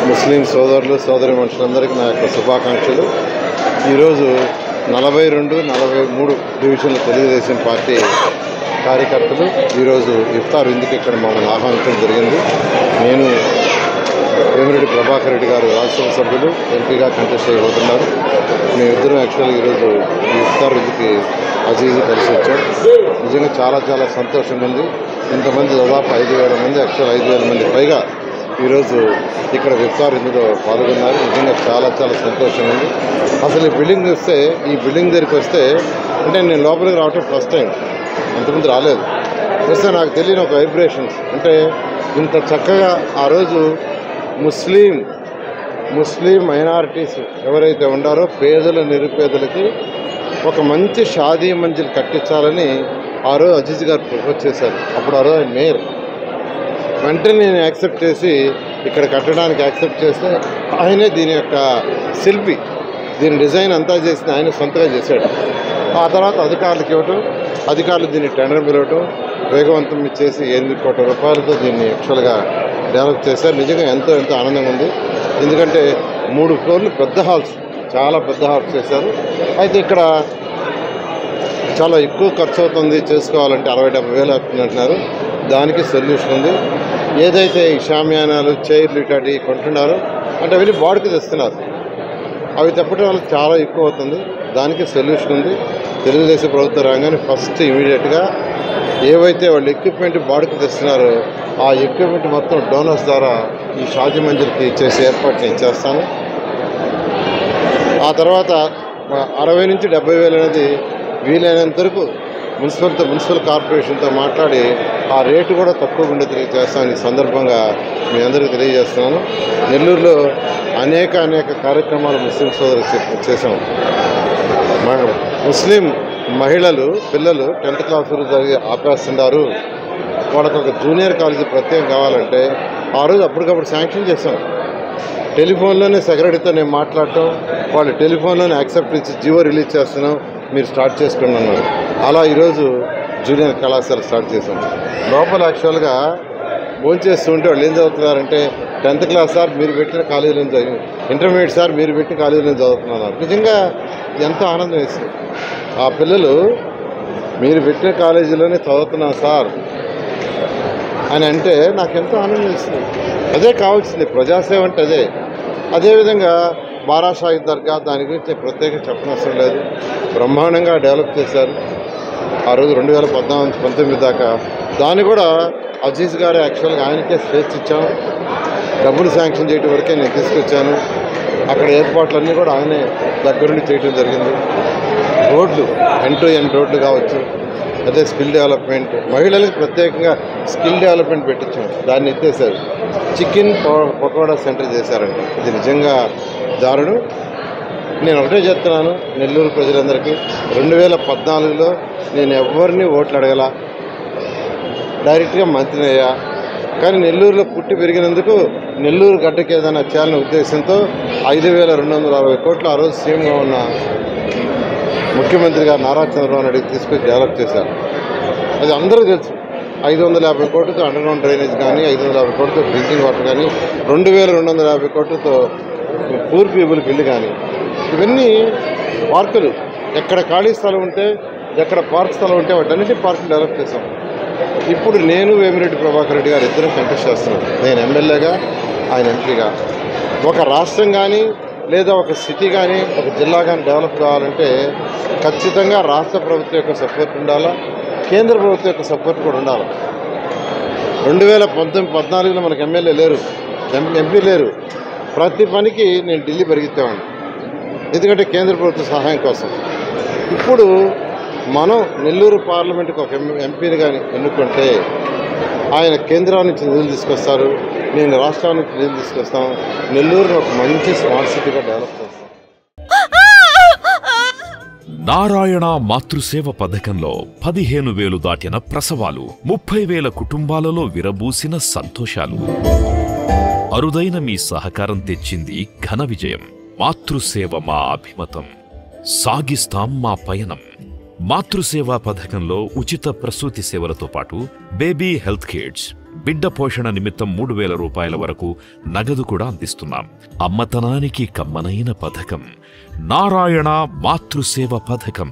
ముస్లిం సోదరులు సోదరి మనుషులందరికీ నా యొక్క శుభాకాంక్షలు. ఈరోజు 42, 43 డివిజన్ల తెలుగుదేశం పార్టీ కార్యకర్తలు ఈరోజు ఇఫ్తార్ విందుకి ఇక్కడ మమ్మల్ని ఆహ్వానించడం జరిగింది. నేను వేమిరెడ్డి ప్రభాకర్ రెడ్డి గారు రాజ్యసభ సభ్యులు ఎంపీగా కంటెస్ట్ చేయబోతున్నారు. మేమిద్దరం యాక్చువల్గా ఈరోజు ఈ ఇఫ్తార్ విందుకి అజీజ్ కలిసి వచ్చాం. నిజంగా చాలా చాలా సంతోషంగా ఉంది. ఇంతమంది దాదాపు 5,000 మంది, యాక్చువల్ 5,000 మంది పైగా ఈరోజు ఇక్కడ ఇఫ్తార్ విందులో పాల్గొన్నారు. నిజంగా చాలా చాలా సంతోషంగా ఉంది. అసలు ఈ బిల్డింగ్ చూస్తే, ఈ బిల్డింగ్ దగ్గరికి వస్తే, అంటే నేను లోపలికి రావటం ఫస్ట్ టైం, అంతకుముందు రాలేదు. వస్తే నాకు తెలియని ఒక వైబ్రేషన్స్, అంటే ఇంత చక్కగా ఆ రోజు ముస్లిం మైనారిటీస్ ఎవరైతే ఉండారో పేదల నిరుపేదలకి ఒక మంచి షాదీ మంజిల్ కట్టించాలని ఆ రోజు అజీజ్ గారు ప్రపోజ్ చేశారు. అప్పుడు ఆ రోజు ఆయన మేయర్. వెంటనే నేను యాక్సెప్ట్ చేసి ఇక్కడ కట్టడానికి యాక్సెప్ట్ చేస్తే ఆయనే దీని యొక్క శిల్పి, దీని డిజైన్ అంతా చేసి ఆయన సొంతగా చేశాడు. ఆ తర్వాత అధికారులకు ఇవ్వటం, అధికారులు దీన్ని టెండర్ పిలవటం, వేగవంతం చేసి 8 కోట్ల రూపాయలతో దీన్ని యాక్చువల్గా డెవలప్ చేశారు. నిజంగా ఎంతో ఎంతో ఆనందంగా ఉంది. ఎందుకంటే 3 ఫ్లోర్లు పెద్ద హాల్స్, చాలా పెద్ద హాల్స్ చేశారు. అయితే ఇక్కడ చాలా ఎక్కువ ఖర్చు అవుతుంది, చేసుకోవాలంటే 60-70 వేలు అవుతుందంటున్నారు. దానికి సొల్యూషన్ ఉంది. ఏదైతే ఈ షామియానాలు, చైర్లు ఇట్లాంటివి కొంటున్నారో అంటే వెళ్ళి బాడుకు తెస్తున్నారు, అవి తప్పటం వల్ల చాలా ఎక్కువ అవుతుంది. దానికి సొల్యూషన్ ఉంది. తెలుగుదేశం ప్రభుత్వం రాగానే ఫస్ట్ ఇమీడియట్గా ఏవైతే వాళ్ళు ఎక్విప్మెంట్ బాడుకు తెస్తున్నారో ఆ ఎక్విప్మెంట్ మొత్తం డోనర్స్ ద్వారా ఈ షాదీ మంజిల్కి చేసే ఏర్పాటు నేను చేస్తాను. ఆ తర్వాత 60 నుంచి 70 వేలు అనేది వీలైనంత వరకు మున్సిపల్ కార్పొరేషన్తో మాట్లాడి ఆ రేటు కూడా తక్కువ ఉండే తెలియజేస్తాను. ఈ సందర్భంగా మీ అందరికీ తెలియజేస్తున్నాను. నెల్లూరులో అనేక కార్యక్రమాలు ముస్లిం సోదరులు చేశాం. ముస్లిం మహిళలు, పిల్లలు 10th క్లాస్ జరిగి ఆపేస్తున్నారు. వాళ్ళకు ఒక జూనియర్ కాలేజీ ప్రత్యేకం కావాలంటే ఆ రోజు అప్పటికప్పుడు శాంక్షన్ చేశాం. టెలిఫోన్లోనే సెక్రటరీతో నేను మాట్లాడటం, వాళ్ళు టెలిఫోన్లోనే యాక్సెప్ట్ ఇచ్చి జీవో రిలీజ్ చేస్తున్నాం, మీరు స్టార్ట్ చేసుకోండి అన్నారు. అలా ఈరోజు జూనియర్ కళాశాల స్టార్ట్ చేశాం. లోపల యాక్చువల్గా భోంచేస్తుంటే వాళ్ళు ఏం చదువుతున్నారంటే 10th క్లాస్ సార్ మీరు పెట్టిన కాలేజీలో చదివి, ఇంటర్మీడియట్ సార్ మీరు పెట్టిన కాలేజీలో చదువుతున్నారు. నిజంగా ఎంతో ఆనందం వేస్తుంది. ఆ పిల్లలు మీరు పెట్టిన కాలేజీలోనే చదువుతున్నాం సార్ అని అంటే నాకు ఎంతో ఆనందం వేస్తుంది. అదే కావాల్సింది, ప్రజాసేవ అంటే అదే. అదేవిధంగా బారా షాహిద్ దర్గా, దాని గురించి ప్రత్యేకంగా చెప్పనవసరం లేదు. బ్రహ్మాండంగా డెవలప్ చేశారు. ఆ రోజు 2014-19 దాకా దాన్ని కూడా అజీజ్ గారు యాక్చువల్గా ఆయనకే స్వేచ్ఛ ఇచ్చాం. డబ్బులు శాంక్షన్ చేయడం వరకే నేను తీసుకొచ్చాను. అక్కడ ఏర్పాట్లన్నీ కూడా ఆయనే దగ్గరుండి చేయడం జరిగింది. రోడ్లు, end-to-end రోడ్లు కావచ్చు, అదే స్కిల్ డెవలప్మెంట్, మహిళలకు ప్రత్యేకంగా స్కిల్ డెవలప్మెంట్ పెట్టించాం. దాన్ని ఎత్తేసారు. చికెన్ పకోడా సెంటర్ చేశారంట. ఇది నిజంగా దారుణం. నేను ఒకటే చెప్తున్నాను నెల్లూరు ప్రజలందరికీ, 2014లో నేను ఎవరిని ఓట్లు అడగల, డైరెక్ట్గా మంత్రిని అయ్యా. కానీ నెల్లూరులో పుట్టి పెరిగినందుకు నెల్లూరు గడ్డకి ఏదైనా చేయాలనే ఉద్దేశంతో 5,260 కోట్లు ఆ రోజు సీఎంగా ఉన్న ముఖ్యమంత్రి గారు నారా చంద్రబాబు నాయుడు తీసుకొచ్చి డెవలప్ చేశారు. అది అందరూ తెలుసు. 550 కోట్లతో అండర్గ్రౌండ్ డ్రైనేజ్ కానీ, 550 కోట్లతో డ్రింకింగ్ వాటర్ కానీ, 2,250 కోట్లతో పూర్ పీపుల్కి ఇల్లు కానీ, ఇవన్నీ పార్కులు. ఎక్కడ ఖాళీ స్థలం ఉంటే, ఎక్కడ పార్క్ స్థలం ఉంటే వాటన్నిటి పార్కులు డెవలప్ చేశాం. ఇప్పుడు నేను వేమిరెడ్డి ప్రభాకర్ రెడ్డి గారు ఇద్దరం కంటెస్ట్ చేస్తున్నాం. నేను ఎమ్మెల్యేగా, ఆయన ఎంపీగా. ఒక రాష్ట్రం కానీ లేదా ఒక సిటీ కానీ ఒక జిల్లా కానీ డెవలప్ కావాలంటే ఖచ్చితంగా రాష్ట్ర ప్రభుత్వం యొక్క సపోర్ట్ ఉండాలా, కేంద్ర ప్రభుత్వం యొక్క సపోర్ట్ కూడా ఉండాలి. 2014లో మనకు ఎమ్మెల్యే లేరు, ఎంపీ లేరు. ప్రతి పనికి నేను ఢిల్లీ పరిగెత్తేవాడిని, ఎందుకంటే కేంద్ర ప్రభుత్వ సహాయం కోసం. ఇప్పుడు మనం నెల్లూరు పార్లమెంటుకు ఒక ఎంపీని కానీ ఎన్నుకుంటే ఆయన కేంద్రం నుంచి నిధులు తీసుకొస్తారు, నేను రాష్ట్రాల నుంచి నిధులు తీసుకొస్తాం. నెల్లూరును ఒక మంచి స్మార్ట్ సిటీగా డెవలప్ చేస్తాం. నారాయణ మాతృసేవ పథకంలో 15,000 దాటిన ప్రసవాలు, 30,000 కుటుంబాలలో విరబూసిన సంతోషాలు. అరుదైన మీ సహకారం తెచ్చింది ఘన విజయం. మాతృసేవ మా అభిమతం. సాగిస్తాం మా పయనం. మాతృసేవా పథకంలో ఉచిత ప్రసూతి సేవలతో పాటు బేబీ హెల్త్ కిట్స్, బిడ్డ పోషణ నిమిత్తం 3,000 రూపాయల వరకు నగదు కూడా అందిస్తున్నాం. అమ్మతనానికి కమ్మనైన పథకం నారాయణ మాతృసేవ పథకం.